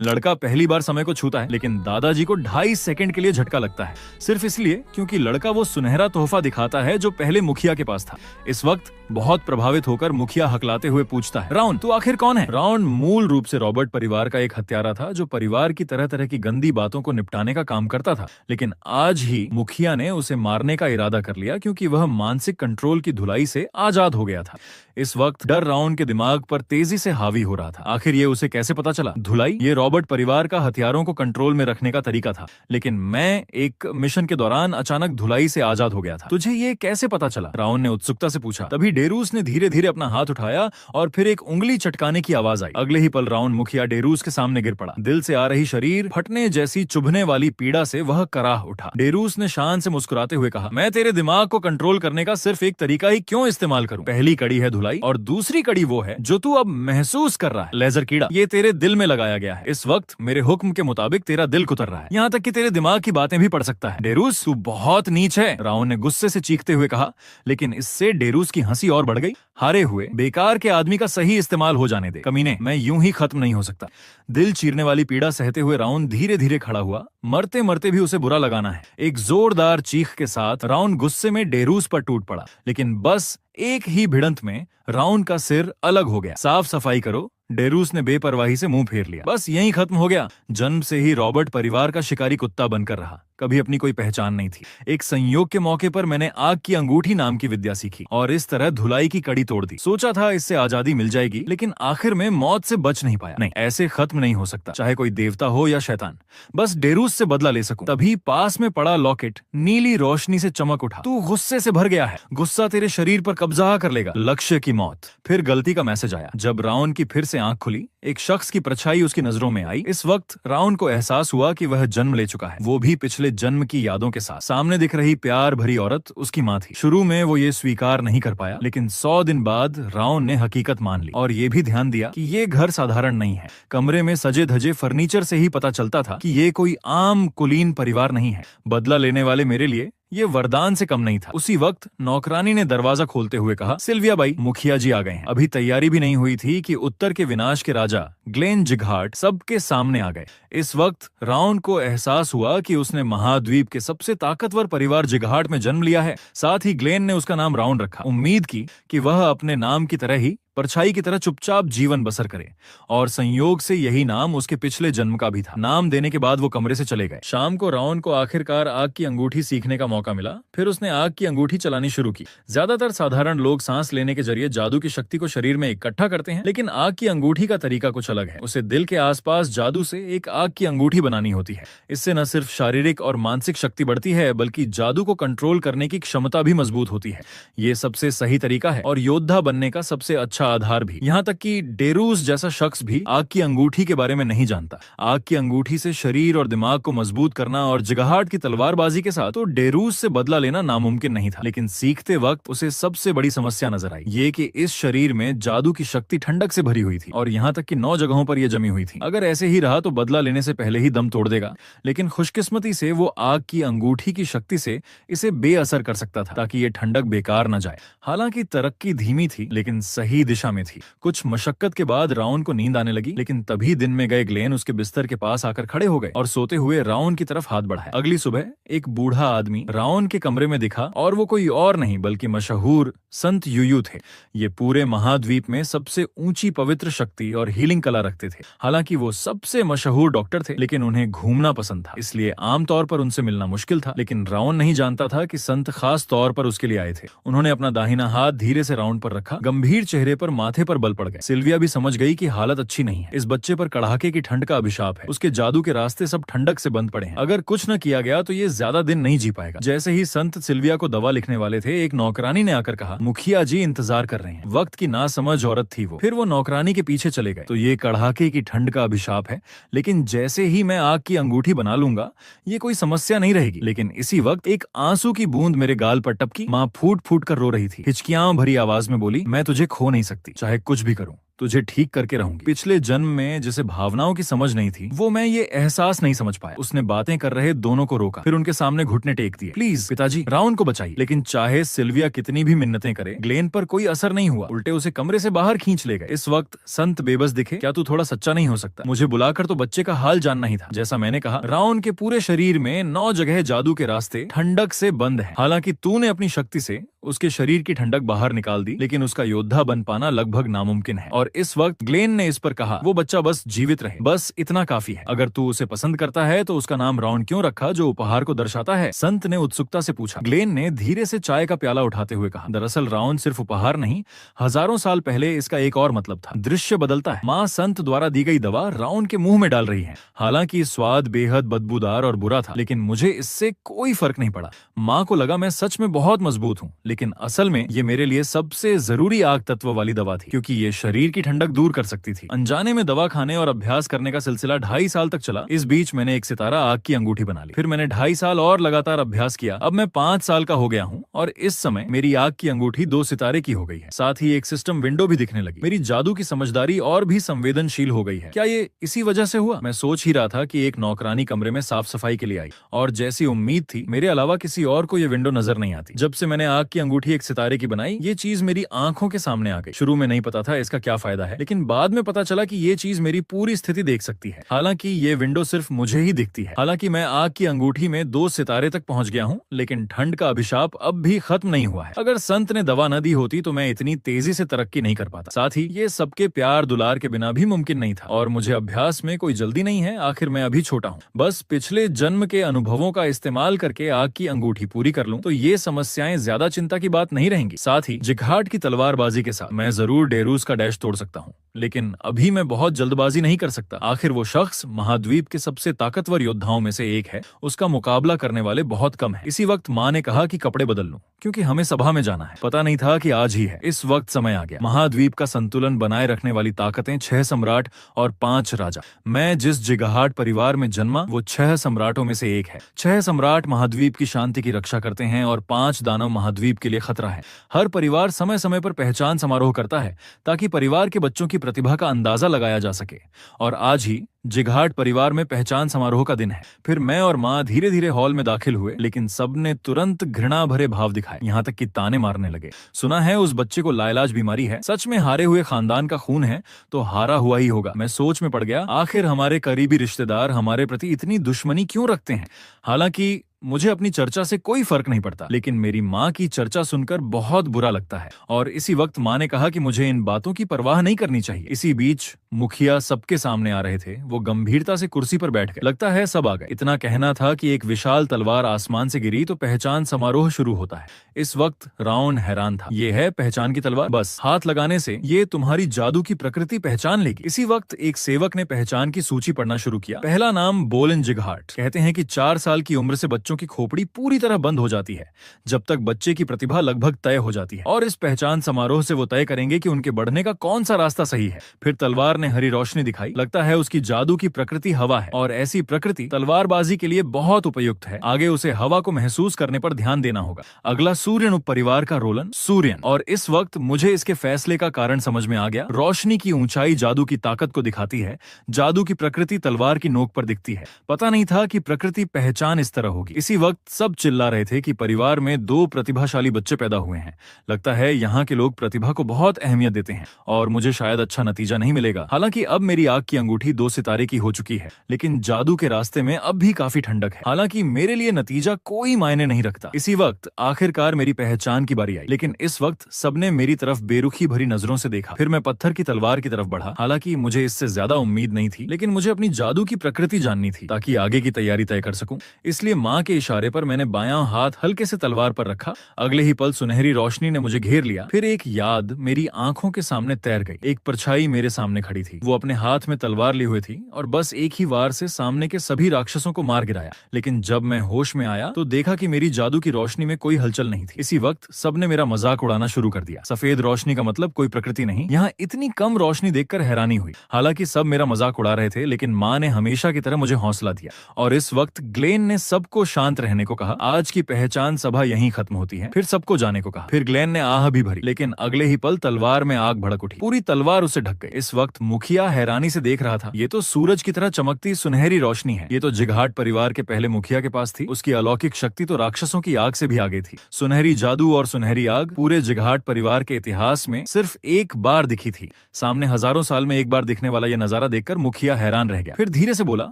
लड़का पहली बार समय को छूता है, लेकिन दादाजी को 2.5 सेकंड के लिए झटका लगता है, सिर्फ इसलिए क्योंकि लड़का वो सुनहरा तोहफा दिखाता है जो पहले मुखिया के पास था। इस वक्त बहुत प्रभावित होकर मुखिया हकलाते हुए पूछता है, राउंड तू आखिर कौन है? राउंड मूल रूप से रॉबर्ट परिवार का एक हत्यारा था जो परिवार की तरह तरह की गंदी बातों को निपटाने का काम करता था, लेकिन आज ही मुखिया ने उसे मारने का इरादा कर लिया क्योंकि वह मानसिक कंट्रोल की धुलाई से आजाद हो गया था। इस वक्त डर राउंड के दिमाग पर तेजी से हावी हो रहा था। आखिर ये उसे कैसे पता चला? धुलाई ये रॉबर्ट परिवार का हथियारों को कंट्रोल में रखने का तरीका था, लेकिन मैं एक मिशन के दौरान अचानक धुलाई से आजाद हो गया था। तुझे ये कैसे पता चला? राउंड ने उत्सुकता से पूछा। तभी डेरूस ने धीरे धीरे अपना हाथ उठाया और फिर एक उंगली चटकाने की आवाज आई। अगले ही पल राउंड मुखिया डेरूस के सामने गिर पड़ा। दिल से आ रही शरीर फटने जैसी चुभने वाली पीड़ा से वह कराह उठा। डेरूस ने शान से मुस्कुराते हुए कहा, मैं तेरे दिमाग को कंट्रोल करने का सिर्फ एक तरीका ही क्यों इस्तेमाल करूं? पहली कड़ी है धुलाई और दूसरी कड़ी वो है जो तू अब महसूस कर रहा है। लेजर कीड़ा ये तेरे दिल में लगाया गया है। इस वक्त मेरे हुक्म के मुताबिक तेरा दिल कुतर रहा है, यहाँ तक कि तेरे दिमाग की बातें भी पढ़ सकता है। डेरूस तू बहुत नीच है, राउंड ने गुस्से से चीखते हुए कहा, लेकिन इससे डेरूस की हंसी और बढ़ गई। हारे हुए बेकार के आदमी का सही इस्तेमाल हो जाने दे कमीने, मैं यूं ही खत्म नहीं हो सकता। दिल चीरने वाली पीड़ा सहते हुए राउंड धीरे धीरे खड़ा हुआ। मरते मरते भी उसे बुरा लगाना है। एक जोरदार चीख के साथ राउंड गुस्से में डेरूस पर टूट पड़ा, लेकिन बस एक ही भिड़ंत में राउंड का सिर अलग हो गया। साफ सफाई करो, डेरूस ने बेपरवाही से मुंह फेर लिया। बस यहीं खत्म हो गया। जन्म से ही रॉबर्ट परिवार का शिकारी कुत्ता बनकर रहा, कभी अपनी कोई पहचान नहीं थी। एक संयोग के मौके पर मैंने आग की अंगूठी नाम की विद्या सीखी और इस तरह धुलाई की कड़ी तोड़ दी। सोचा था इससे आजादी मिल जाएगी, लेकिन आखिर में मौत से बच नहीं पाया। नहीं, ऐसे खत्म नहीं हो सकता, चाहे कोई देवता हो या शैतान। बस डेरूस से बदला ले सकूं। तभी पास में पड़ा लॉकेट नीली रोशनी से चमक उठा। तू गुस्से से भर गया है, गुस्सा तेरे शरीर पर कब्जा कर लेगा। लक्ष्य की मौत। फिर गलती का मैसेज आया। जब राउंड की फिर से आंख खुली, एक शख्स की परछाई उसकी नजरों में आई। इस वक्त राउंड को एहसास हुआ कि वह जन्म ले चुका है, वो भी पिछले जन्म की यादों के साथ। सामने दिख रही प्यार भरी औरत उसकी माँ थी। शुरू में वो ये स्वीकार नहीं कर पाया, लेकिन 100 दिन बाद राउंड ने हकीकत मान ली और ये भी ध्यान दिया कि ये घर साधारण नहीं है। कमरे में सजे धजे फर्नीचर से ही पता चलता था कि ये कोई आम कुलीन परिवार नहीं है। बदला लेने वाले मेरे लिए ये वरदान से कम नहीं था। उसी वक्त नौकरानी ने दरवाजा खोलते हुए कहा, सिल्विया बाई, मुखिया जी आ गए हैं। अभी तैयारी भी नहीं हुई थी कि उत्तर के विनाश के राजा ग्लेन जिघार्ट सबके सामने आ गए। इस वक्त राउंड को एहसास हुआ कि उसने महाद्वीप के सबसे ताकतवर परिवार जिघार्ट में जन्म लिया है। साथ ही ग्लेन ने उसका नाम राउंड रखा। उम्मीद की कि वह अपने नाम की तरह ही परछाई की तरह चुपचाप जीवन बसर करे, और संयोग से यही नाम उसके पिछले जन्म का भी था। नाम देने के बाद वो कमरे से चले गए। शाम को राउंड को आखिरकार आग की अंगूठी सीखने का मौका मिला। फिर उसने आग की अंगूठी चलानी शुरू की। ज्यादातर साधारण लोग सांस लेने के जरिए जादू की शक्ति को शरीर में इकट्ठा करते हैं, लेकिन आग की अंगूठी का तरीका कुछ अलग है। उसे दिल के आसपास जादू से एक आग की अंगूठी बनानी होती है। इससे न सिर्फ शारीरिक और मानसिक शक्ति बढ़ती है, बल्कि जादू को कंट्रोल करने की क्षमता भी मजबूत होती है। ये सबसे सही तरीका है और योद्धा बनने का सबसे अच्छा आधार भी। यहाँ तक कि डेरूस जैसा शख्स भी आग की अंगूठी के बारे में नहीं जानता। आग की अंगूठी से शरीर और दिमाग को मजबूत करना और जिघार्ट की तलवारबाजी के साथ तो डेरूस से बदला लेना नामुमकिन नहीं था। लेकिन सीखते वक्त उसे सबसे बड़ी समस्या नजर आई, ये कि इस शरीर में जादू की शक्ति ठंडक से भरी हुई थी और यहाँ तक कि 9 जगहों पर यह जमी हुई थी। अगर ऐसे ही रहा तो बदला लेने से पहले ही दम तोड़ देगा। लेकिन खुशकिस्मती से वो आग की अंगूठी की शक्ति से इसे बेअसर कर सकता था, ताकि ये ठंडक बेकार न जाए। हालांकि तरक्की धीमी थी, लेकिन सही दिशा में थी। कुछ मशक्कत के बाद राउंड को नींद आने लगी, लेकिन तभी दिन में गए ग्लेन उसके बिस्तर के पास आकर खड़े हो गए और सोते हुए राउंड की तरफ हाथ बढ़ाया। अगली सुबह एक बूढ़ा आदमी राउंड के कमरे में दिखा और वो कोई और नहीं बल्कि मशहूर संत यूयू थे। ये पूरे महाद्वीप में सबसे ऊंची पवित्र शक्ति और हीलिंग कला रखते थे। हालांकि वो सबसे मशहूर डॉक्टर थे, लेकिन उन्हें घूमना पसंद था, इसलिए आमतौर पर उनसे मिलना मुश्किल था। लेकिन राउंड नहीं जानता था कि संत खास तौर पर उसके लिए आए थे। उन्होंने अपना दाहिना हाथ धीरे से राउंड पर रखा। गंभीर चेहरे पर माथे पर बल पड़ गए। सिल्विया भी समझ गई कि हालत अच्छी नहीं है। इस बच्चे पर कड़ाके की ठंड का अभिशाप है। उसके जादू के रास्ते सब ठंडक से बंद पड़े हैं। अगर कुछ न किया गया तो ये ज्यादा दिन नहीं जी पाएगा। जैसे ही संत सिल्विया को दवा लिखने वाले थे, एक नौकरानी ने आकर कहा, मुखिया जी इंतजार कर रहे हैं। वक्त की नासमझ औरत थी वो। फिर वो नौकरानी के पीछे चले गए। तो ये कड़ाके की ठंड का अभिशाप है, लेकिन जैसे ही मैं आग की अंगूठी बना लूंगा ये कोई समस्या नहीं रहेगी। लेकिन इसी वक्त एक आंसू की बूंद मेरे गाल पर टपकी। माँ फूट फूट कर रो रही थी। हिचकियां भरी आवाज में बोली, मैं तुझे खो नहीं सकती, चाहे कुछ भी करूं। तुझे ठीक करके रहूंगी। पिछले जन्म में जिसे भावनाओं की समझ नहीं थी, वो मैं ये एहसास नहीं समझ पाया। उसने बातें कर रहे दोनों को रोका, फिर उनके सामने घुटने टेक दिए। प्लीज पिताजी, राउन को बचाइए। लेकिन चाहे सिल्विया कितनी भी मिन्नतें करे, ग्लेन पर कोई असर नहीं हुआ। उल्टे उसे कमरे से बाहर खींच ले गए। इस वक्त संत बेबस दिखे। क्या तू थोड़ा सच्चा नहीं हो सकता? मुझे बुलाकर तो बच्चे का हाल जानना ही था। जैसा मैंने कहा, राउन के पूरे शरीर में 9 जगह जादू के रास्ते ठंडक से बंद हैं। हालांकि तूने अपनी शक्ति से उसके शरीर की ठंडक बाहर निकाल दी, लेकिन उसका योद्धा बन पाना लगभग नामुमकिन है। और इस वक्त ग्लेन ने इस पर कहा, वो बच्चा बस जीवित रहे, बस इतना काफी है। अगर तू उसे पसंद करता है तो उसका नाम राउन क्यों रखा, जो उपहार को दर्शाता है? संत ने उत्सुकता से पूछा। ग्लेन ने धीरे से चाय का प्याला उठाते हुए कहा, दरअसल राउन सिर्फ उपहार नहीं, हजारों साल पहले इसका एक और मतलब था। दृश्य बदलता है। माँ संत द्वारा दी गई दवा राउन के मुंह में डाल रही है। हालांकि स्वाद बेहद बदबूदार और बुरा था, लेकिन मुझे इससे कोई फर्क नहीं पड़ा। माँ को लगा मैं सच में बहुत मजबूत हूँ, लेकिन असल में ये मेरे लिए सबसे जरूरी आग तत्व वाली दवा थी, क्योंकि ये शरीर की ठंडक दूर कर सकती थी। अनजाने में दवा खाने और अभ्यास करने का सिलसिला 2.5 साल तक चला। इस बीच मैंने एक सितारा आग की अंगूठी बना ली। फिर मैंने 2.5 साल और लगातार अभ्यास किया। अब मैं 5 साल का हो गया हूँ और इस समय मेरी आग की अंगूठी 2 सितारे की हो गई है। साथ ही एक सिस्टम विंडो भी दिखने लगी। मेरी जादू की समझदारी और भी संवेदनशील हो गई है। क्या ये इसी वजह से हुआ? मैं सोच ही रहा था कि एक नौकरानी कमरे में साफ सफाई के लिए आई, और जैसी उम्मीद थी, मेरे अलावा किसी और को ये विंडो नजर नहीं आती। जब से मैंने आग की अंगूठी एक सितारे की बनाई, ये चीज मेरी आंखों के सामने आ गई। शुरू में नहीं पता था इसका क्या फायदा है, लेकिन बाद में पता चला कि ये चीज मेरी पूरी स्थिति देख सकती है। हालांकि ये विंडो सिर्फ मुझे ही दिखती है। हालांकि मैं आग की अंगूठी में 2 सितारे तक पहुंच गया हूँ, लेकिन ठंड का अभिशाप अब भी खत्म नहीं हुआ है। अगर संत ने दवा न दी होती तो मैं इतनी तेजी से तरक्की नहीं कर पाता। साथ ही ये सबके प्यार दुलार के बिना भी मुमकिन नहीं था, और मुझे अभ्यास में कोई जल्दी नहीं है। आखिर मैं अभी छोटा हूँ। बस पिछले जन्म के अनुभवों का इस्तेमाल करके आग की अंगूठी पूरी कर लूं तो ये समस्याएं ज्यादा चिंता की बात नहीं रहेंगी। साथ ही जिघाट की तलवारबाजी के साथ मैं जरूर डेरूस का डैश तोड़ सकता हूँ, लेकिन अभी मैं बहुत जल्दबाजी नहीं कर सकता। आखिर वो शख्स महाद्वीप के सबसे ताकतवर योद्धाओं में से एक है। उसका मुकाबला करने वाले बहुत कम हैं। इसी वक्त माँ ने कहा कि कपड़े बदल लूं, क्योंकि हमें सभा में जाना है। पता नहीं था कि आज ही है। इस वक्त समय आ गया। महाद्वीप का संतुलन बनाए रखने वाली ताकतें 6 सम्राट और 5 राजा। मैं जिस जिगाहाट परिवार में जन्मा, वो 6 सम्राटों में से एक है। 6 सम्राट महाद्वीप की शांति की रक्षा करते हैं और 5 दानव महाद्वीप के लिए खतरा है। हर परिवार समय समय पर पहचान समारोह करता है, ताकि परिवार के बच्चों की प्रतिभा का अंदाजा लगाया जा सके। और आज ही जिघाट परिवार में पहचान समारोह का दिन है। फिर मैं और माँ धीरे धीरे हॉल में दाखिल हुए, लेकिन सबने तुरंत घृणा भरे भाव दिखाए, यहाँ तक कि ताने मारने लगे। सुना है उस बच्चे को लाइलाज बीमारी है। सच में हारे हुए खानदान का खून है तो हारा हुआ ही होगा। मैं सोच में पड़ गया, आखिर हमारे करीबी रिश्तेदार हमारे प्रति इतनी दुश्मनी क्यों रखते हैं? हालांकि मुझे अपनी चर्चा से कोई फर्क नहीं पड़ता, लेकिन मेरी माँ की चर्चा सुनकर बहुत बुरा लगता है। और इसी वक्त माँ ने कहा कि मुझे इन बातों की परवाह नहीं करनी चाहिए। इसी बीच मुखिया सबके सामने आ रहे थे। वो गंभीरता से कुर्सी पर बैठ गए। लगता है सब आ गए। इतना कहना था कि एक विशाल तलवार आसमान से गिरी तो पहचान समारोह शुरू होता है। इस वक्त राउन हैरान था। ये है पहचान की तलवार, बस हाथ लगाने से ये तुम्हारी जादू की प्रकृति पहचान लेगी। इसी वक्त एक सेवक ने पहचान की सूची पढ़ना शुरू किया। पहला नाम बोलन जिघाट। कहते हैं कि 4 साल की उम्र से बच्चों की खोपड़ी पूरी तरह बंद हो जाती है, जब तक बच्चे की प्रतिभा लगभग तय हो जाती है। और इस पहचान समारोह से वो तय करेंगे कि उनके बढ़ने का कौन सा रास्ता सही है। फिर तलवार ने हरी रोशनी दिखाई। लगता है उसकी जादू की प्रकृति हवा है, और ऐसी प्रकृति तलवारबाजी के लिए बहुत उपयुक्त है। आगे उसे हवा को महसूस करने पर ध्यान देना होगा। अगला सूर्यन उप परिवार का रोलन सूर्यन। और इस वक्त मुझे इसके फैसले का कारण समझ में आ गया। रोशनी की ऊंचाई जादू की ताकत को दिखाती है। जादू की प्रकृति तलवार की नोक पर दिखती है। पता नहीं था कि प्रकृति पहचान इस तरह होगी। इसी वक्त सब चिल्ला रहे थे कि परिवार में 2 प्रतिभाशाली बच्चे पैदा हुए हैं। लगता है यहाँ के लोग प्रतिभा को बहुत अहमियत देते हैं, और मुझे शायद अच्छा नतीजा नहीं मिलेगा। हालांकि अब मेरी आग की अंगूठी 2 सितारे की हो चुकी है, लेकिन जादू के रास्ते में अब भी काफी ठंडक है। हालांकि मेरे लिए नतीजा कोई मायने नहीं रखता। इसी वक्त आखिरकार मेरी पहचान की बारी आई, लेकिन इस वक्त सबने मेरी तरफ बेरुखी भरी नजरों से देखा। फिर मैं पत्थर की तलवार की तरफ बढ़ा। हालांकि मुझे इससे ज्यादा उम्मीद नहीं थी, लेकिन मुझे अपनी जादू की प्रकृति जाननी थी ताकि आगे की तैयारी तय कर सकूं। इसलिए माँ के इशारे पर मैंने बायां हाथ हल्के से तलवार पर रखा। अगले ही पल सुनहरी रोशनी ने मुझे घेर लिया। फिर एक याद मेरी आंखों के सामने तैर गई। एक परछाई मेरे सामने खड़ी थी। वो अपने हाथ में तलवार ली हुई थी और बस एक ही वार से सामने के सभी राक्षसों को मार गिराया। लेकिन जब मैं होश में आया तो देखा कि मेरी जादू की रोशनी में कोई हलचल नहीं थी। इसी वक्त सबने मेरा मजाक उड़ाना शुरू कर दिया। सफेद रोशनी का मतलब कोई प्रकृति नहीं। यहाँ इतनी कम रोशनी देखकर हैरानी हुई। हालांकि सब मेरा मजाक उड़ा रहे थे, लेकिन माँ ने हमेशा की तरह मुझे हौसला दिया। और इस वक्त ग्लेन ने सबको शांत रहने को कहा। आज की पहचान सभा यहीं खत्म होती है। फिर सबको जाने को कहा। फिर ग्लेन ने आह भी भरी, लेकिन अगले ही पल तलवार में आग भड़क उठी। पूरी तलवार उसे ढक गई। इस वक्त मुखिया हैरानी से देख रहा था। ये तो सूरज की तरह चमकती सुनहरी रोशनी है। ये तो जिघाट परिवार के पहले मुखिया के पास थी। उसकी अलौकिक शक्ति तो राक्षसों की आग से भी आगे थी। सुनहरी जादू और सुनहरी आग पूरे जिघाट परिवार के इतिहास में सिर्फ एक बार दिखी थी। सामने हजारों साल में एक बार दिखने वाला यह नजारा देखकर मुखिया हैरान रह गया। फिर धीरे से बोला,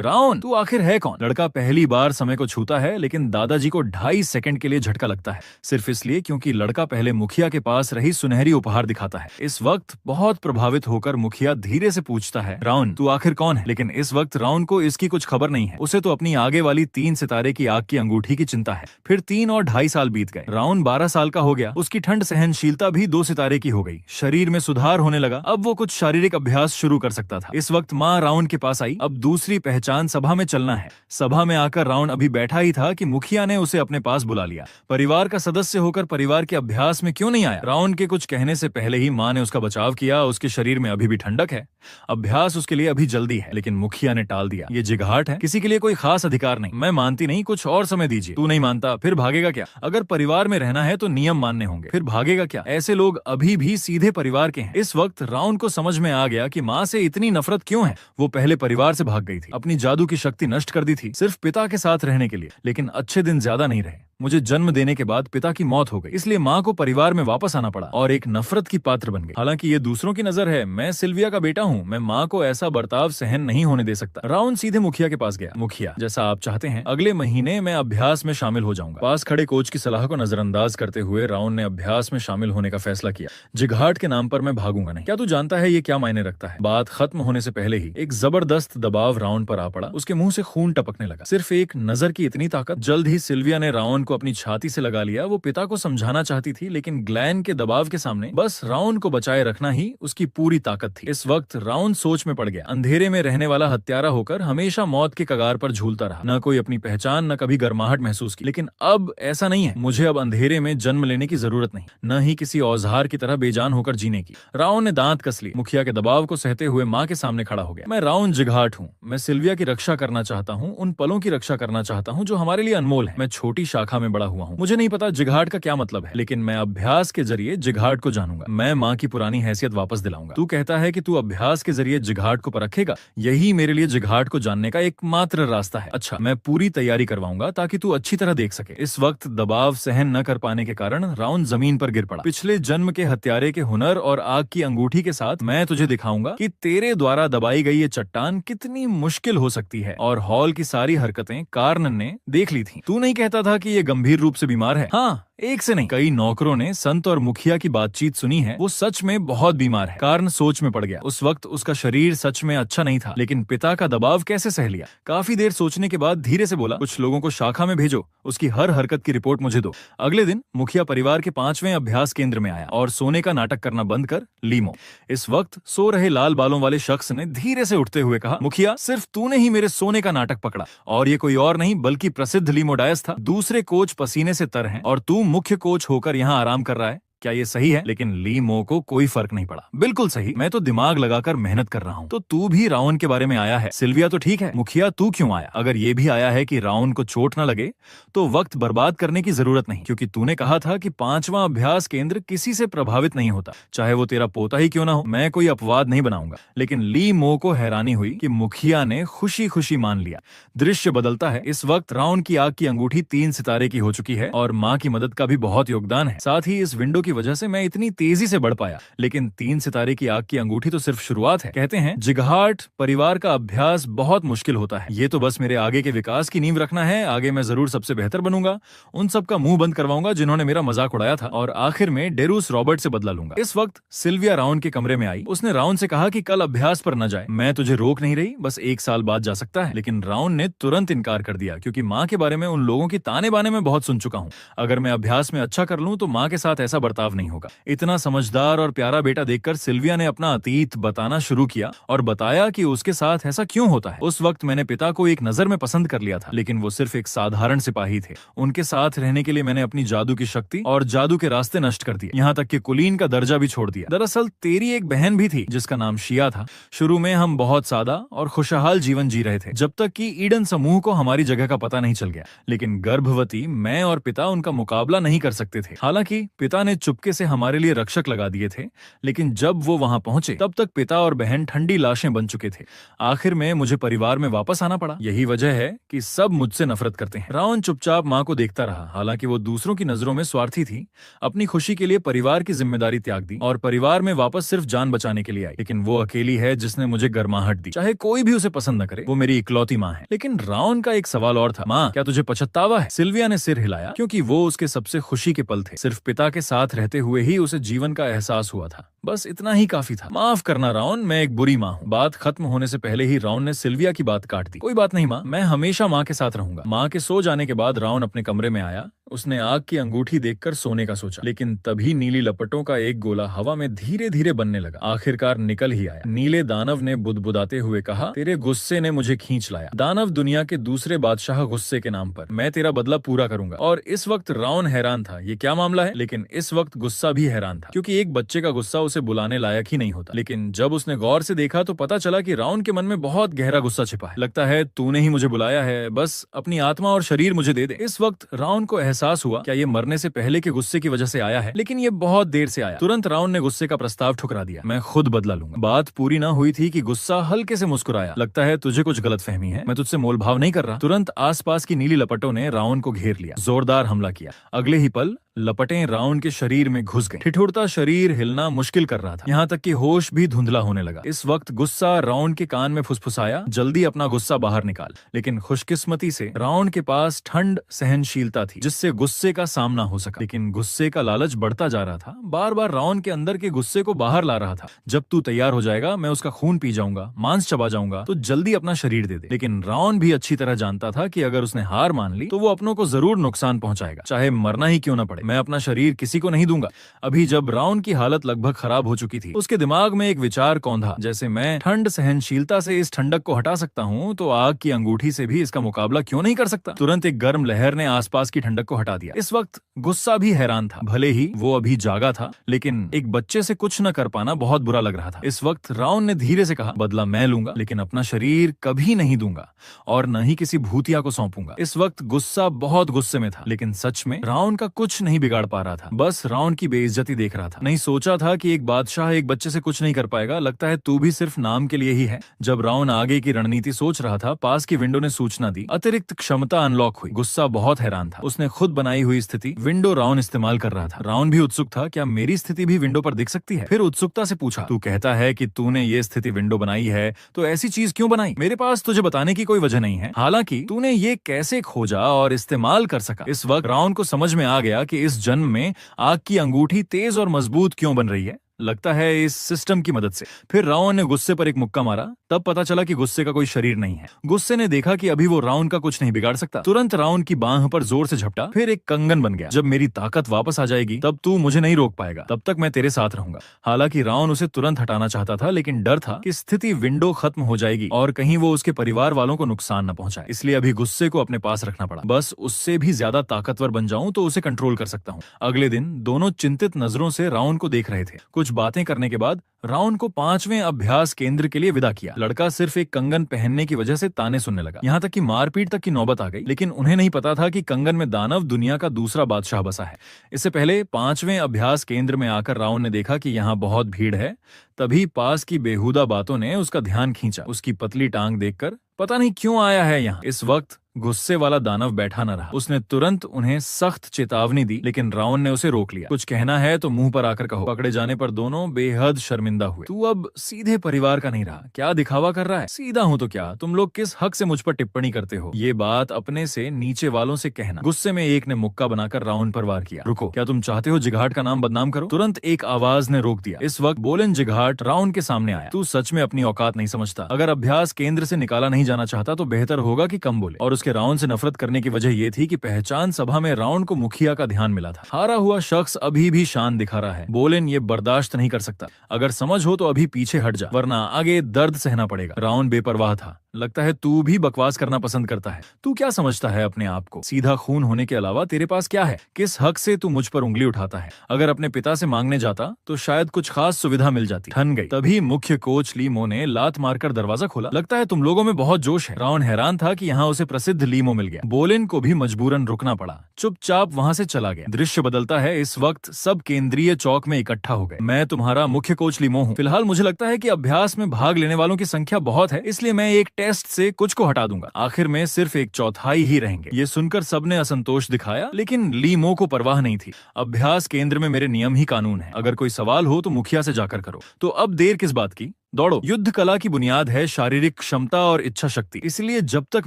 राउन, तू आखिर है कौन? लड़का पहली बार समय को छूता है, लेकिन दादाजी को 2.5 सेकंड के लिए झटका लगता है, सिर्फ इसलिए क्योंकि लड़का पहले मुखिया के पास रही सुनहरी उपहार दिखाता है। इस वक्त बहुत प्रभावित होकर मुखिया धीरे से पूछता है, राउन, तू आखिर कौन है? लेकिन इस वक्त राउन को इसकी कुछ खबर नहीं है। उसे तो अपनी आगे वाली 3 सितारे की आग की अंगूठी की चिंता है। फिर 3 और 2.5 साल बीत गए। राउन 12 साल का हो गया। उसकी ठंड सहनशीलता भी 2 सितारे की हो गई। शरीर में सुधार होने लगा। अब वो कुछ शारीरिक अभ्यास शुरू कर सकता था। इस वक्त माँ राउन के पास आई। अब दूसरी पहचान सभा में चलना है। सभा में आकर राउन अभी बैठा ही था कि मुखिया ने उसे अपने पास बुला लिया। परिवार का सदस्य होकर परिवार के अभ्यास में क्यों नहीं आया? राउन के कुछ कहने से पहले ही माँ ने उसका बचाव किया। उसके शरीर में अभी भी ठंडक है। अभ्यास उसके लिए अभी जल्दी है। लेकिन मुखिया ने टाल दिया। ये जिघाट है, किसी के लिए कोई खास अधिकार नहीं। मैं मानती नहीं, कुछ और समय दीजिए। तू नहीं मानता, फिर भागेगा क्या? अगर परिवार में रहना है तो नियम मानने होंगे। फिर भागेगा क्या? ऐसे लोग अभी भी सीधे परिवार के हैं। इस वक्त राउन को समझ में आ गया कि माँ से इतनी नफरत क्यों है। वो पहले परिवार से भाग गई थी, अपनी जादू की शक्ति नष्ट कर दी थी, सिर्फ पिता के साथ रहने के लिए। लेकिन अच्छे दिन ज्यादा नहीं रहे। मुझे जन्म देने के बाद पिता की मौत हो गई, इसलिए माँ को परिवार में वापस आना पड़ा और एक नफरत की पात्र बन गई। हालांकि ये दूसरों की नजर है, मैं सिल्विया का बेटा हूँ। मैं माँ को ऐसा बर्ताव सहन नहीं होने दे सकता। राउन सीधे मुखिया के पास गया। मुखिया, जैसा आप चाहते हैं, अगले महीने मैं अभ्यास में शामिल हो जाऊंगा। पास खड़े कोच की सलाह को नजरअंदाज करते हुए राउन ने अभ्यास में शामिल होने का फैसला किया। जिघाट के नाम पर मैं भागूंगा नहीं। क्या तू जानता है ये क्या मायने रखता है? बात खत्म होने से पहले ही एक जबरदस्त दबाव राउन पर आ पड़ा। उसके मुंह से खून टपकने लगा। सिर्फ एक नजर की इतनी ताकत। जल्द ही सिल्विया ने राउन को अपनी छाती से लगा लिया। वो पिता को समझाना चाहती थी, लेकिन ग्लैन के दबाव के सामने बस राउन को बचाए रखना ही उसकी पूरी ताकत थी। इस वक्त राउन सोच में पड़ गया। अंधेरे में रहने वाला हत्यारा होकर हमेशा मौत के कगार पर झूलता रहा। न कोई अपनी पहचान, न कभी गर्माहट महसूस की। लेकिन अब ऐसा नहीं है। मुझे अब अंधेरे में जन्म लेने की जरूरत नहीं, न ही किसी औजार की तरह बेजान होकर जीने की। राउन ने दांत कस लिए। मुखिया के दबाव को सहते हुए माँ के सामने खड़ा हो गया। मैं राउन जिघाट हूँ। मैं सिल्विया की रक्षा करना चाहता हूँ, उन पलों की रक्षा करना चाहता हूँ जो हमारे लिए अनमोल है। मैं छोटी शाखा में बड़ा हुआ हूँ। मुझे नहीं पता जिघाट का क्या मतलब है, लेकिन मैं अभ्यास के जरिए जिघाट को जानूंगा। मैं माँ की पुरानी हैसियत वापस दिलाऊंगा। तू कहता है कि तू अभ्यास के जरिए जिघाट को परखेगा। यही मेरे लिए जिघाट को जानने का एकमात्र रास्ता है। अच्छा, मैं पूरी तैयारी करवाऊंगा ताकि तू अच्छी तरह देख सके। इस वक्त दबाव सहन न कर पाने के कारण राउन जमीन पर गिर पड़ा। पिछले जन्म के हत्यारे के हुनर और आग की अंगूठी के साथ मैं तुझे दिखाऊंगा कि तेरे द्वारा दबाई गई ये चट्टान कितनी मुश्किल हो सकती है। और हॉल की सारी हरकतें कार्नन ने देख ली थी। तू नहीं कहता था कि ये गंभीर रूप से बीमार है? हाँ, एक से नहीं, कई नौकरों ने संत और मुखिया की बातचीत सुनी है। वो सच में बहुत बीमार है। कार्न सोच में पड़ गया। उस वक्त उसका शरीर सच में अच्छा नहीं था, लेकिन पिता का दबाव कैसे सह लिया? काफी देर सोचने के बाद धीरे से बोला, कुछ लोगों को शाखा में भेजो, उसकी हर हरकत की रिपोर्ट मुझे दो। अगले दिन मुखिया परिवार के 5वें अभ्यास केंद्र में आया और सोने का नाटक करना बंद कर लीमो। इस वक्त सो रहे लाल बालों वाले शख्स ने धीरे से उठते हुए कहा, मुखिया, सिर्फ तूने ही मेरे सोने का नाटक पकड़ा, और ये कोई और नहीं बल्कि प्रसिद्ध लीमो डायस था। दूसरे कोच पसीने से तर हैं और तू मुख्य कोच होकर यहाँ आराम कर रहा है। क्या ये सही है? लेकिन लीमो को कोई फर्क नहीं पड़ा। बिल्कुल सही, मैं तो दिमाग लगाकर मेहनत कर रहा हूँ। तो तू भी राउन के बारे में आया है। सिल्विया तो ठीक है, मुखिया तू क्यों आया? अगर ये भी आया है कि राउन को चोट न लगे तो वक्त बर्बाद करने की जरूरत नहीं, क्योंकि तूने कहा था कि 5वां अभ्यास केंद्र किसी से प्रभावित नहीं होता, चाहे वो तेरा पोता ही क्यों ना हो। मैं कोई अपवाद नहीं बनाऊंगा। लेकिन लीमो को हैरानी हुई कि मुखिया ने खुशी खुशी मान लिया। दृश्य बदलता है। इस वक्त राउन की आग की अंगूठी 3 सितारे की हो चुकी है और माँ की मदद का भी बहुत योगदान है। साथ ही इस विंडो की वजह से मैं इतनी तेजी से बढ़ पाया। लेकिन 3 सितारे की आग की अंगूठी तो सिर्फ शुरुआत है। कहते हैं जिघाट परिवार का अभ्यास बहुत मुश्किल होता है। ये तो बस मेरे आगे के विकास की नींव रखना है। आगे मैं जरूर सबसे बेहतर बनूंगा। उन सब का मुंह बंद करवाऊंगा जिन्होंने मेरा मजाक उड़ाया था, और आखिर में डेरूस रॉबर्ट से बदला लूंगा। इस वक्त सिल्विया राउन के कमरे में आई। उसने राउन से कहा कि कल अभ्यास पर न जाए। मैं तुझे रोक नहीं रही, बस 1 साल बाद जा सकता है। लेकिन राउन ने तुरंत इनकार कर दिया, क्योंकि माँ के बारे में उन लोगों की ताने बाने में बहुत सुन चुका हूँ। अगर मैं अभ्यास में अच्छा कर लूं तो माँ के साथ ऐसा बर्ताव बर्ताव नहीं होगा। इतना समझदार और प्यारा बेटा देखकर सिल्विया ने अपना अतीत बताना शुरू किया और बताया कि उसके साथ ऐसा क्यों होता है। उस वक्त मैंने पिता को एक नजर में पसंद कर लिया था, लेकिन वो सिर्फ एक साधारण सिपाही थे। उनके साथ रहने के लिए मैंने अपनी जादू की शक्ति और जादू के रास्ते नष्ट कर दिए, यहाँ तक कि कुलीन का दर्जा भी छोड़ दिया। दरअसल तेरी एक बहन भी थी जिसका नाम शिया था। शुरू में हम बहुत सादा और खुशहाल जीवन जी रहे थे, जब तक कि ईडन समूह को हमारी जगह का पता नहीं चल गया। लेकिन गर्भवती मैं और पिता उनका मुकाबला नहीं कर सकते थे। हालांकि पिता ने चुपके से हमारे लिए रक्षक लगा दिए थे, लेकिन जब वो वहां पहुंचे तब तक पिता और बहन ठंडी लाशें बन चुके थे। आखिर में मुझे परिवार में वापस आना पड़ा। यही वजह है कि सब मुझसे नफरत करते हैं। रावण चुपचाप माँ को देखता रहा। हालांकि वो दूसरों की नजरों में स्वार्थी थी। अपनी खुशी के लिए परिवार की जिम्मेदारी त्याग दी और परिवार में वापस सिर्फ जान बचाने के लिए आई। लेकिन वो अकेली है जिसने मुझे गर्माहट दी। चाहे कोई भी उसे पसंद न करे, वो मेरी इकलौती माँ है। लेकिन रावण का एक सवाल और था, माँ क्या तुझे पछतावा है? सिल्विया ने सिर हिलाया, क्योंकि वो उसके सबसे खुशी के पल थे। सिर्फ पिता के साथ रहते हुए ही उसे जीवन का एहसास हुआ था। बस इतना ही काफी था। माफ करना रावण, मैं एक बुरी माँ हूँ। बात खत्म होने से पहले ही रावण ने सिल्विया की बात काट दी। कोई बात नहीं माँ, मैं हमेशा माँ के साथ रहूंगा। माँ के सो जाने के बाद रावण अपने कमरे में आया। उसने आग की अंगूठी देखकर सोने का सोचा, लेकिन तभी नीली लपटों का एक गोला हवा में धीरे धीरे बनने लगा। आखिरकार निकल ही आया। नीले दानव ने बुदबुदाते हुए कहा, तेरे गुस्से ने मुझे खींच लाया। दानव दुनिया के दूसरे बादशाह गुस्से के नाम पर। मैं तेरा बदला पूरा करूंगा। और इस वक्त रावण हैरान था, ये क्या मामला है? लेकिन इस वक्त गुस्सा भी हैरान था, क्योंकि एक बच्चे का गुस्सा उसे बुलाने लायक ही नहीं होता। लेकिन जब उसने गौर से देखा तो पता चला कि रावण के मन में बहुत गहरा गुस्सा छिपा है। लगता है तूने ही मुझे बुलाया है, बस अपनी आत्मा और शरीर मुझे दे दे। इस वक्त रावण को एहसास हुआ, क्या ये मरने से पहले के गुस्से की वजह से आया है? लेकिन ये बहुत देर से आया। तुरंत रावण ने गुस्से का प्रस्ताव ठुकरा दिया, मैं खुद बदला लूंगा। बात पूरी ना हुई थी कि गुस्सा हल्के से मुस्कुराया। लगता है तुझे कुछ गलतफहमी है, मैं तुझसे मोलभाव नहीं कर रहा। तुरंत आसपास की नीली लपटों ने रावण को घेर लिया, जोरदार हमला किया। अगले ही पल लपटें रावण के शरीर में घुस गईं। ठिठुरता शरीर हिलना मुश्किल कर रहा था, यहाँ तक कि होश भी धुंधला होने लगा। इस वक्त गुस्सा रावण के कान में फुसफुसाया, जल्दी अपना गुस्सा बाहर निकाल। लेकिन खुशकिस्मती से रावण के पास ठंड सहनशीलता थी, जिससे गुस्से का सामना हो सका। लेकिन गुस्से का लालच बढ़ता जा रहा था, बार बार रावण के अंदर के गुस्से को बाहर ला रहा था। जब तू तैयार हो जाएगा, मैं उसका खून पी जाऊंगा, मांस चबा जाऊंगा, तो जल्दी अपना शरीर दे दे। लेकिन रावण भी अच्छी तरह जानता था कि अगर उसने हार मान ली तो वो अपनों को जरूर नुकसान पहुंचाएगा, चाहे मरना ही क्यों न पड़े। मैं अपना शरीर किसी को नहीं दूंगा। अभी जब रावण की हालत लगभग खराब हो चुकी थी, उसके दिमाग में एक विचार कौंधा, जैसे मैं ठंड सहनशीलता से इस ठंडक को हटा सकता हूँ, तो आग की अंगूठी से भी इसका मुकाबला क्यों नहीं कर सकता। तुरंत एक गर्म लहर ने आसपास की ठंडक को हटा दिया। इस वक्त गुस्सा भी हैरान था। भले ही वो अभी जागा था, लेकिन एक बच्चे से कुछ न कर पाना बहुत बुरा लग रहा था। इस वक्त रावण ने धीरे से कहा, बदला मैं लूंगा, लेकिन अपना शरीर कभी नहीं दूंगा और न ही किसी भूतिया को सौंपूंगा। इस वक्त गुस्सा बहुत गुस्से में था, लेकिन सच में रावण का कुछ नहीं बिगाड़ पा रहा था। बस रावण की बेइज्जती देख रहा था। नहीं सोचा था कि एक बादशाह एक बच्चे से कुछ नहीं कर पाएगा। लगता है तू भी सिर्फ नाम के लिए ही है। जब रावण आगे की रणनीति सोच रहा था, पास की विंडो ने सूचना दी, अतिरिक्त क्षमता अनलॉक हुई। गुस्सा बहुत हैरान था। उसने खुद बनाई हुई स्थिति विंडो रावण इस्तेमाल कर रहा था। रावण भी उत्सुक था, क्या मेरी स्थिति भी विंडो पर दिख सकती है? फिर उत्सुकता से पूछा, तू कहता है कि तूने ये स्थिति विंडो बनाई है, तो ऐसी चीज क्यों बनाई? मेरे पास तुझे बताने की कोई वजह नहीं है। हालांकि तूने ये कैसे खोजा और इस्तेमाल कर सका? इस वक्त रावण को समझ में आ गया कि इस जन्म में आग की अंगूठी तेज और मजबूत क्यों बन रही है। लगता है इस सिस्टम की मदद से। फिर रावण ने गुस्से पर एक मुक्का मारा। तब पता चला कि गुस्से का कोई शरीर नहीं है। गुस्से ने देखा कि अभी वो रावण का कुछ नहीं बिगाड़ सकता। तुरंत रावण की बांह पर जोर से झपटा, फिर एक कंगन बन गया। जब मेरी ताकत वापस आ जाएगी, तब तू मुझे नहीं रोक पाएगा। तब तक मैं तेरे साथ रहूंगा। हालांकि रावण उसे तुरंत हटाना चाहता था, लेकिन डर था कि स्थिति विंडो खत्म हो जाएगी और कहीं वो उसके परिवार वालों को नुकसान न पहुंचाए। इसलिए अभी गुस्से को अपने पास रखना पड़ा। बस उससे भी ज्यादा ताकतवर बन जाऊं तो उसे कंट्रोल कर सकता हूँ। अगले दिन दोनों चिंतित नजरों से रावण को देख रहे थे। कुछ बातें करने के बाद रावण को 5वें अभ्यास केंद्र के लिए विदा किया। लड़का सिर्फ एक कंगन पहनने की वजह से ताने सुनने लगा, यहाँ तक कि मारपीट तक की नौबत आ गई। लेकिन उन्हें नहीं पता था कि कंगन में दानव दुनिया का दूसरा बादशाह बसा है। इससे पहले 5वें अभ्यास केंद्र में आकर रावण ने देखा कि यहाँ बहुत भीड़ है। तभी पास की बेहुदा बातों ने उसका ध्यान खींचा। उसकी पतली टांग देखकर पता नहीं क्यों आया है यहाँ। इस वक्त गुस्से वाला दानव बैठा न रहा। उसने तुरंत उन्हें सख्त चेतावनी दी, लेकिन रावण ने उसे रोक लिया। कुछ कहना है तो मुंह पर आकर कहो। पकड़े जाने पर दोनों बेहद शर्मिंदा हुए। तू अब सीधे परिवार का नहीं रहा, क्या दिखावा कर रहा है? सीधा हूं तो क्या? तुम लोग किस हक से मुझ पर टिप्पणी करते हो? ये बात अपने से नीचे वालों से कहना। गुस्से में एक ने मुक्का बनाकर रावण पर वार किया। रुको, क्या तुम चाहते हो जिघाट का नाम बदनाम करो? तुरंत एक आवाज ने रोक दिया। इस वक्त बोलेन जिघाट रावण के सामने आया। तू सच में अपनी औकात नहीं समझता। अगर अभ्यास केंद्र से निकाला नहीं जाना चाहता तो बेहतर होगा कि कम बोले। और उसके के राउंड से नफरत करने की वजह ये थी कि पहचान सभा में राउंड को मुखिया का ध्यान मिला था। हारा हुआ शख्स अभी भी शान दिखा रहा है। बोलेन ये बर्दाश्त नहीं कर सकता। अगर समझ हो तो अभी पीछे हट जा, वरना आगे दर्द सहना पड़ेगा। राउंड बेपरवाह था। लगता है तू भी बकवास करना पसंद करता है। तू क्या समझता है अपने आप को? सीधा खून होने के अलावा तेरे पास क्या है? किस हक से तू मुझ पर उंगली उठाता है? अगर अपने पिता से मांगने जाता तो शायद कुछ खास सुविधा मिल जाती। ठन गई। तभी मुख्य कोच लीमो ने लात मारकर दरवाजा खोला। लगता है तुम लोगों में बहुत जोश है। राउंड हैरान था कि यहाँ उसे प्रसिद्ध लीमो मिल गया। बोलेन को भी मजबूरन रुकना पड़ा। चुपचाप वहाँ से चला गया। दृश्य बदलता है। इस वक्त सब केंद्रीय चौक में इकट्ठा हो गए। मैं तुम्हारा मुख्य कोच लीमो हूँ। फिलहाल मुझे लगता है कि अभ्यास में भाग लेने वालों की संख्या बहुत है, इसलिए मैं एक टेस्ट से कुछ को हटा दूंगा। आखिर में सिर्फ एक चौथाई ही रहेंगे। ये सुनकर सबने असंतोष दिखाया, लेकिन लीमो को परवाह नहीं थी। अभ्यास केंद्र में मेरे नियम ही कानून है। अगर कोई सवाल हो तो मुखिया से जाकर करो। तो अब देर किस बात की? दौड़ो। युद्ध कला की बुनियाद है शारीरिक क्षमता और इच्छा शक्ति। इसलिए जब तक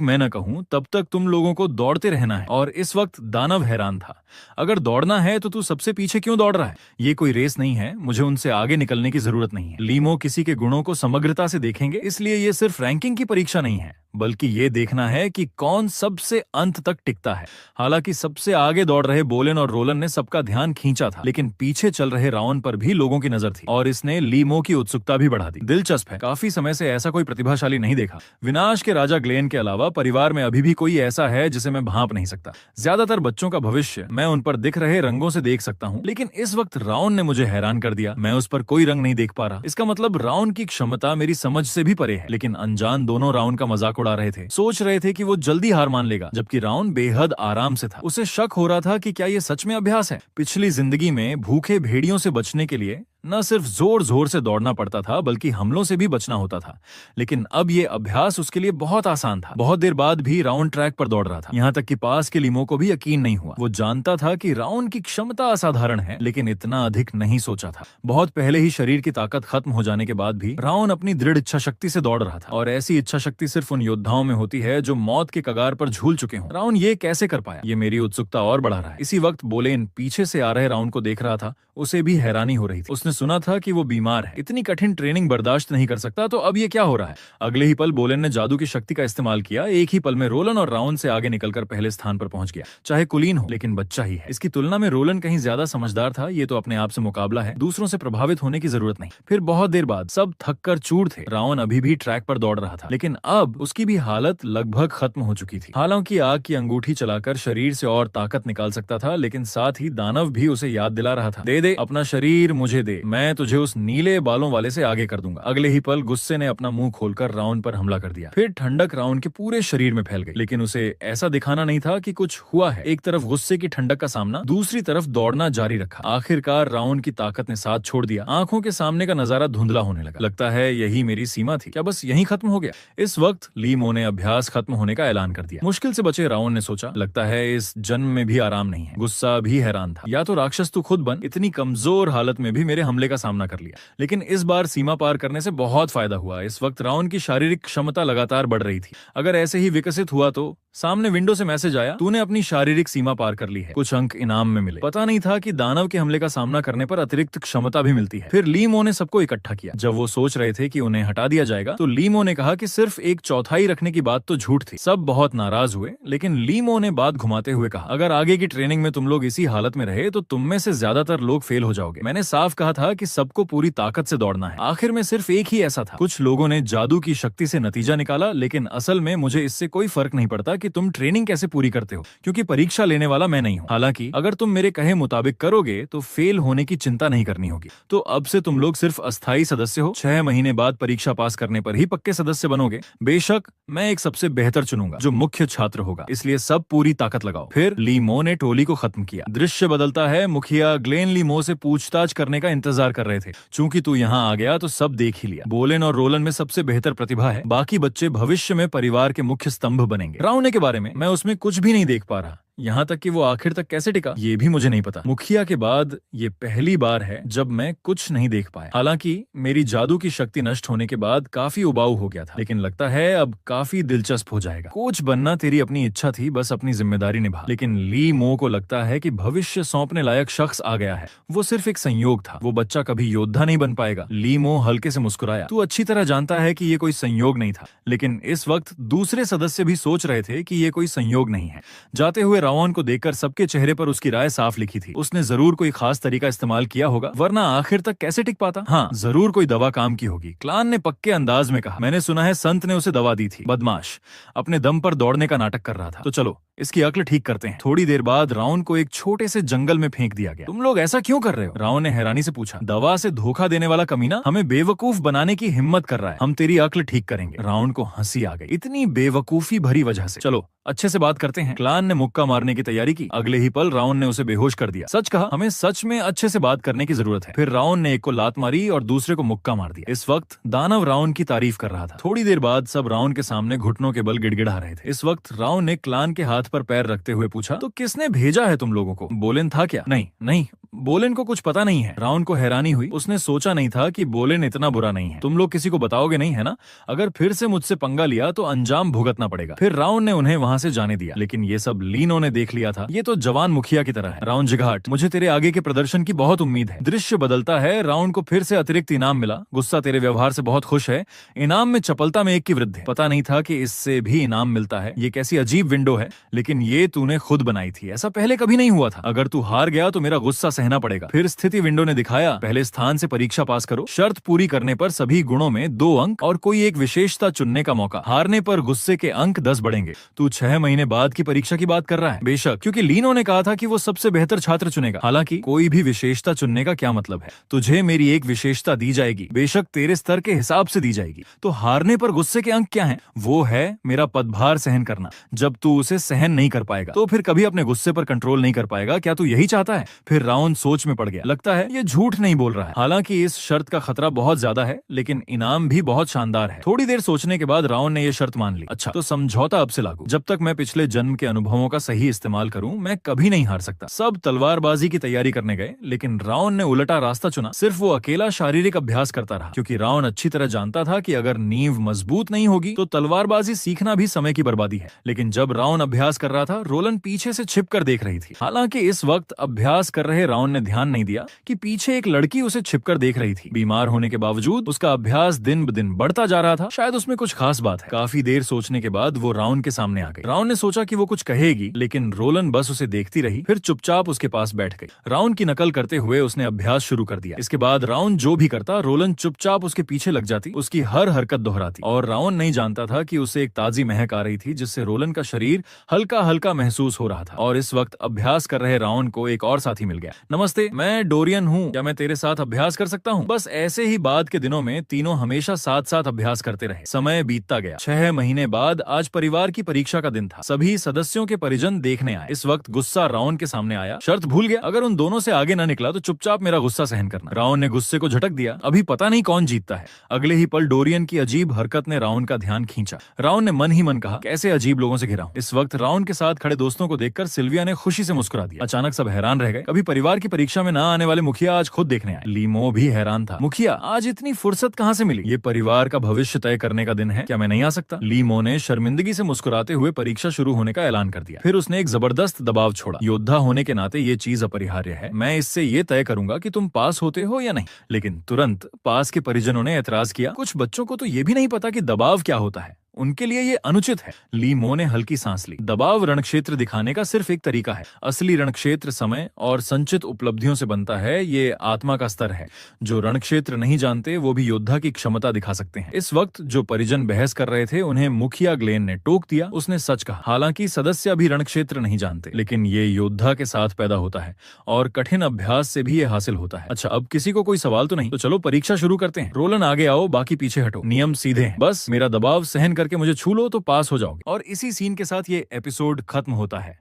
मैं न कहूं तब तक तुम लोगों को दौड़ते रहना है। और इस वक्त दानव हैरान था। अगर दौड़ना है तो तू सबसे पीछे क्यों दौड़ रहा है? ये कोई रेस नहीं है। मुझे उनसे आगे निकलने की जरूरत नहीं है। लीमो किसी के गुणों को समग्रता से देखेंगे, इसलिए ये सिर्फ रैंकिंग की परीक्षा नहीं है, बल्कि ये देखना है कि कौन सबसे अंत तक टिकता है। हालांकि सबसे आगे दौड़ रहे बोलेन और रोलन ने सबका ध्यान खींचा था, लेकिन पीछे चल रहे राउंड पर भी लोगों की नजर थी और इसने लीमो की उत्सुकता भी बढ़ा दी। दिलचस्प है, काफी समय से ऐसा कोई प्रतिभाशाली नहीं देखा। विनाश के राजा ग्लेन के अलावा परिवार में अभी भी कोई ऐसा है जिसे मैं भांप नहीं सकता। ज्यादातर बच्चों का भविष्य मैं उन पर दिख रहे रंगों से देख सकता हूँ, लेकिन इस वक्त राउंड ने मुझे हैरान कर दिया। मैं उस पर कोई रंग नहीं देख पा रहा। इसका मतलब राउंड की क्षमता मेरी समझ से भी परे है। लेकिन अनजान दोनों राउंड का मजाक उड़ा रहे थे। सोच रहे थे कि वो जल्दी हार मान लेगा, जबकि राउंड बेहद आराम से था। उसे शक हो रहा था कि क्या ये सच में अभ्यास है। पिछली जिंदगी में भूखे भेड़ियों से बचने के लिए न सिर्फ जोर जोर से दौड़ना पड़ता था, बल्कि हमलों से भी बचना होता था। लेकिन अब ये अभ्यास उसके लिए बहुत आसान था। बहुत देर बाद भी राउंड ट्रैक पर दौड़ रहा था। यहाँ तक कि पास के लीमो को भी यकीन नहीं हुआ। वो जानता था कि राउंड की क्षमता असाधारण है, लेकिन इतना अधिक नहीं सोचा था। बहुत पहले ही शरीर की ताकत खत्म हो जाने के बाद भी राउंड अपनी दृढ़ इच्छा शक्ति से दौड़ रहा था। और ऐसी इच्छा शक्ति सिर्फ उन योद्धाओं में होती है जो मौत के कगार पर झूल चुके हों। राउंड ये कैसे कर पाया? ये मेरी उत्सुकता और बढ़ा रहा है। इसी वक्त बोलेन पीछे से आ रहे राउंड को देख रहा था। उसे भी हैरानी हो रही थी। उसने सुना था कि वो बीमार है, इतनी कठिन ट्रेनिंग बर्दाश्त नहीं कर सकता। तो अब ये क्या हो रहा है? अगले ही पल बोलेन ने जादू की शक्ति का इस्तेमाल किया। एक ही पल में रोलन और राउंड से आगे निकलकर पहले स्थान पर पहुंच गया। चाहे कुलीन हो, लेकिन बच्चा ही है। इसकी तुलना में रोलन कहीं ज्यादा समझदार था। ये तो अपने आप से मुकाबला है, दूसरों से प्रभावित होने की जरूरत नहीं। फिर बहुत देर बाद सब थक कर चूर थे। राउंड अभी भी ट्रैक पर दौड़ रहा था, लेकिन अब उसकी भी हालत लगभग खत्म हो चुकी थी। हालांकि आग की अंगूठी चलाकर शरीर से और ताकत निकाल सकता था, लेकिन साथ ही दानव भी उसे याद दिला रहा था, दे दे अपना शरीर मुझे दे, मैं तुझे उस नीले बालों वाले से आगे कर दूंगा। अगले ही पल गुस्से ने अपना मुंह खोलकर राउंड पर हमला कर दिया। फिर ठंडक राउंड के पूरे शरीर में फैल गई, लेकिन उसे ऐसा दिखाना नहीं था कि कुछ हुआ है। एक तरफ गुस्से की ठंडक का सामना, दूसरी तरफ दौड़ना जारी रखा। आखिरकार राउंड की ताकत ने साथ छोड़ दिया। आंखों के सामने का नजारा धुंधला होने लगा। लगता है यही मेरी सीमा थी। क्या बस यही खत्म हो गया? इस वक्त लीमो ने अभ्यास खत्म होने का ऐलान कर दिया। मुश्किल से बचे राउंड ने सोचा, लगता है इस जन्म में भी आराम नहीं है। गुस्सा भी हैरान था, या तो राक्षस तू खुद बन, इतनी कमजोर हालत में भी मेरे हमले का सामना कर लिया। लेकिन इस बार सीमा पार करने से बहुत फायदा हुआ। इस वक्त राउंड की शारीरिक क्षमता लगातार बढ़ रही थी। अगर ऐसे ही विकसित हुआ तो सामने विंडो से मैसेज आया, तूने अपनी शारीरिक सीमा पार कर ली है, कुछ अंक इनाम में मिले। पता नहीं था कि दानव के हमले का सामना करने पर अतिरिक्त क्षमता भी मिलती है। फिर लीमो ने सबको इकट्ठा किया। जब वो सोच रहे थे कि उन्हें हटा दिया जाएगा, तो लीमो ने कहा कि सिर्फ एक चौथाई रखने की बात तो झूठ थी। सब बहुत नाराज हुए, लेकिन लीमो ने बात घुमाते हुए कहा, अगर आगे की ट्रेनिंग में तुम लोग इसी हालत में रहे तो तुम में से ज्यादातर लोग फेल हो जाओगे। मैंने साफ कहा था कि सबको पूरी ताकत से दौड़ना है। आखिर में सिर्फ एक ही ऐसा था। कुछ लोगों ने जादू की शक्ति से नतीजा निकाला, लेकिन असल में मुझे इससे कोई फर्क नहीं पड़ता कि तुम ट्रेनिंग कैसे पूरी करते हो, क्योंकि परीक्षा लेने वाला मैं नहीं हूँ। हालांकि अगर तुम मेरे कहे मुताबिक करोगे तो फेल होने की चिंता नहीं करनी होगी। तो अब से तुम लोग सिर्फ अस्थायी सदस्य हो। 6 महीने बाद परीक्षा पास करने पर ही पक्के सदस्य बनोगे। बेशक मैं एक सबसे बेहतर चुनूंगा जो मुख्य छात्र होगा, इसलिए सब पूरी ताकत लगाओ। फिर लीमो ने टोली को खत्म किया। दृश्य बदलता है। मुखिया ग्लेन लीमो से पूछताछ करने का इंतजार कर रहे थे। चूंकि तू यहाँ आ गया तो सब देख ही लिया। बोलेन और रोलन में सबसे बेहतर प्रतिभा है। बाकी बच्चे भविष्य में परिवार के मुख्य स्तंभ बनेंगे। राउंड के बारे में मैं उसमें कुछ भी नहीं देख पा रहा। यहाँ तक कि वो आखिर तक कैसे टिका ये भी मुझे नहीं पता। मुखिया के बाद ये पहली बार है जब मैं कुछ नहीं देख पाया। हालांकि मेरी जादू की शक्ति नष्ट होने के बाद काफी उबाऊ हो गया था, लेकिन लगता है अब काफी दिलचस्प हो जाएगा। कोच बनना तेरी अपनी इच्छा थी, बस अपनी जिम्मेदारी निभा। लेकिन ली मो को लगता है कि भविष्य सौंपने लायक शख्स आ गया है। वो सिर्फ एक संयोग था, वो बच्चा कभी योद्धा नहीं बन पाएगा। ली मो हल्के से मुस्कुराया। तू अच्छी तरह जानता है कि ये कोई संयोग नहीं था, लेकिन इस वक्त दूसरे सदस्य भी सोच रहे थे कि ये कोई संयोग नहीं है। जाते हुए रावण को देखकर सबके चेहरे पर उसकी राय साफ लिखी थी। उसने जरूर कोई खास तरीका इस्तेमाल किया होगा, वरना आखिर तक कैसे टिक पाता। हाँ, जरूर कोई दवा काम की होगी। क्लान ने पक्के अंदाज में कहा। मैंने सुना है संत ने उसे दवा दी थी। बदमाश, अपने दम पर दौड़ने का नाटक कर रहा था। तो चलो इसकी अक्ल ठीक करते हैं। थोड़ी देर बाद रावण को एक छोटे से जंगल में फेंक दिया गया। तुम लोग ऐसा क्यों कर रहे हो? रावण ने हैरानी से पूछा। दवा से धोखा देने वाला कमीना हमें बेवकूफ बनाने की हिम्मत कर रहा है। हम तेरी अक्ल ठीक करेंगे। रावण को हंसी आ गई, इतनी बेवकूफी भरी वजह से। चलो अच्छे से बात करते हैं। क्लान ने मुक्का मारने की तैयारी की। अगले ही पल रावण ने उसे बेहोश कर दिया। सच कहा, हमें सच में अच्छे से बात करने की जरूरत है। फिर रावण ने एक को लात मारी और दूसरे को मुक्का मार दिया। इस वक्त दानव रावण की तारीफ कर रहा था। थोड़ी देर बाद सब रावण के सामने घुटनों के बल गिड़गिड़ा रहे थे। इस वक्त रावण ने क्लान के हाथ पर पैर रखते हुए पूछा, तो किसने भेजा है तुम लोगों को? बोलेन था क्या? नहीं नहीं, बोलेन को कुछ पता नहीं है। रावण को हैरानी हुई। उसने सोचा नहीं था कि बोलेन इतना बुरा नहीं है। तुम लोग किसी को बताओगे नहीं है ना? अगर फिर से मुझसे पंगा लिया तो अंजाम भुगतना पड़ेगा। फिर रावण ने उन्हें वहां से जाने दिया, लेकिन ये सब लीनो ने देख लिया था। ये तो जवान मुखिया की तरह है। रावण जिघाट, मुझे तेरे आगे के प्रदर्शन की बहुत उम्मीद है। दृश्य बदलता है। रावण को फिर से अतिरिक्त इनाम मिला। गुस्सा तेरे व्यवहार से बहुत खुश है। इनाम में चपलता में 1 की वृद्धि। पता नहीं था कि इससे भी इनाम मिलता है। ये कैसी अजीब विंडो है, लेकिन ये तूने खुद बनाई थी। ऐसा पहले कभी नहीं हुआ था। अगर तू हार गया तो मेरा गुस्सा सहना पड़ेगा। फिर स्थिति विंडो ने दिखाया, पहले स्थान से परीक्षा पास करो। शर्त पूरी करने पर सभी गुणों में 2 अंक और कोई एक विशेषता चुनने का मौका। हारने पर गुस्से के अंक 10 बढ़ेंगे। तू 6 महीने बाद की परीक्षा की बात कर रहा है? बेशक, क्योंकि लीनो ने कहा था कि वो सबसे बेहतर छात्र चुनेगा। हालांकि कोई भी विशेषता चुनने का क्या मतलब है? तुझे मेरी एक विशेषता दी जाएगी, बेशक तेरे स्तर के हिसाब से दी जाएगी। तो हारने पर गुस्से के अंक क्या है? वो है मेरा पदभार सहन करना। जब तू उसे सहन नहीं कर पाएगा तो फिर कभी अपने गुस्से पर कंट्रोल नहीं कर पाएगा। क्या तू यही चाहता है? फिर रावण सोच में पड़ गया। लगता है ये झूठ नहीं बोल रहा है। हालांकि इस शर्त का खतरा बहुत ज्यादा है, लेकिन इनाम भी बहुत शानदार है। थोड़ी देर सोचने के बाद रावण ने यह शर्त मान ली। अच्छा, तो समझौता अब से लागू। जब तक मैं पिछले जन्म के अनुभवों का सही इस्तेमाल करूं, मैं कभी नहीं हार सकता। सब तलवारबाजी की तैयारी करने गए, लेकिन रावण ने उल्टा रास्ता चुना। सिर्फ वो अकेला शारीरिक अभ्यास करता रहा, क्योंकि रावण अच्छी तरह जानता था कि अगर नींव मजबूत नहीं होगी तो तलवारबाजी सीखना भी समय की बर्बादी है। लेकिन जब रावण अभ्यास कर रहा था, रोलन पीछे से छिपकर देख रही थी। हालांकि इस वक्त अभ्यास कर रहे रावण ने ध्यान नहीं दिया कि पीछे एक लड़की उसे छिपकर देख रही थी। बीमार होने के बावजूद उसका अभ्यास दिन ब दिन बढ़ता जा रहा था। शायद उसमें कुछ खास बात है। काफी देर सोचने के बाद वो रावण के सामने आ गई। रावण ने सोचा कि वो कुछ कहेगी, लेकिन रोलन बस उसे देखती रही, फिर चुपचाप उसके पास बैठ गई। रावण की नकल करते हुए उसने अभ्यास शुरू कर दिया। इसके बाद रावण जो भी करता, रोलन चुपचाप उसके पीछे लग जाती, उसकी हर हरकत दोहराती। और रावण नहीं जानता था कि उसे एक ताजी महक आ रही थी, जिससे रोलन का शरीर हल्का हल्का महसूस हो रहा था। और इस वक्त अभ्यास कर रहे रावण को एक और साथी मिल गया। नमस्ते, मैं डोरियन हूँ, क्या मैं तेरे साथ अभ्यास कर सकता हूँ? बस ऐसे ही बाद के दिनों में तीनों हमेशा साथ साथ अभ्यास करते रहे। समय बीतता गया। 6 महीने बाद आज परिवार की परीक्षा का दिन था। सभी सदस्यों के परिजन देखने आए। इस वक्त गुस्सा रावण के सामने आया। शर्त भूल गया, अगर उन दोनों से आगे न निकला तो चुपचाप मेरा गुस्सा सहन करना। रावण ने गुस्से को झटक दिया। अभी पता नहीं कौन जीतता है। अगले ही पल डोरियन की अजीब हरकत ने रावण का ध्यान खींचा। रावण ने मन ही मन कहा, कैसे अजीब लोगों से घिरा हूं। इस वक्त रावण के साथ खड़े दोस्तों को देखकर सिल्विया ने खुशी से मुस्कुरा दिया। अचानक सब हैरान रह गए। कभी परिवार की परीक्षा में न आने वाले मुखिया आज खुद देखने आए। लीमो भी हैरान था। मुखिया, आज इतनी फुर्सत कहाँ से मिली? ये परिवार का भविष्य तय करने का दिन है, क्या मैं नहीं आ सकता? लीमो ने शर्मिंदगी से मुस्कुराते हुए परीक्षा शुरू होने का ऐलान कर दिया। फिर उसने एक जबरदस्त दबाव छोड़ा। योद्धा होने के नाते ये चीज अपरिहार्य है। मैं इससे ये तय करूंगा कि तुम पास होते हो या नहीं। लेकिन तुरंत पास के परिजनों ने एतराज किया। कुछ बच्चों को तो ये भी नहीं पता कि दबाव क्या होता है। उनके लिए ये अनुचित है। लीमो ने हल्की सांस ली। दबाव रणक्षेत्र दिखाने का सिर्फ एक तरीका है। असली रणक्षेत्र समय और संचित उपलब्धियों से बनता है। ये आत्मा का स्तर है। जो रणक्षेत्र नहीं जानते वो भी योद्धा की क्षमता दिखा सकते हैं। इस वक्त जो परिजन बहस कर रहे थे उन्हें मुखिया ग्लेन ने टोक दिया। उसने सच कहा। हालांकि सदस्य अभी रणक्षेत्र नहीं जानते, लेकिन ये योद्धा के साथ पैदा होता है और कठिन अभ्यास से भी ये हासिल होता है। अच्छा, अब किसी को कोई सवाल तो नहीं? तो चलो परीक्षा शुरू करते हैं। रोलन आगे आओ, बाकी पीछे हटो। नियम सीधे हैं। बस मेरा दबाव सहन करके मुझे छू लो तो पास हो जाओगे। और इसी सीन के साथ ये एपिसोड खत्म होता है।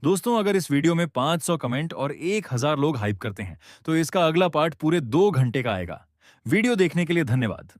दोस्तों, अगर इस वीडियो में 500 कमेंट और 1000 लोग हाइप करते हैं तो इसका अगला पार्ट पूरे 2 घंटे का आएगा। वीडियो देखने के लिए धन्यवाद।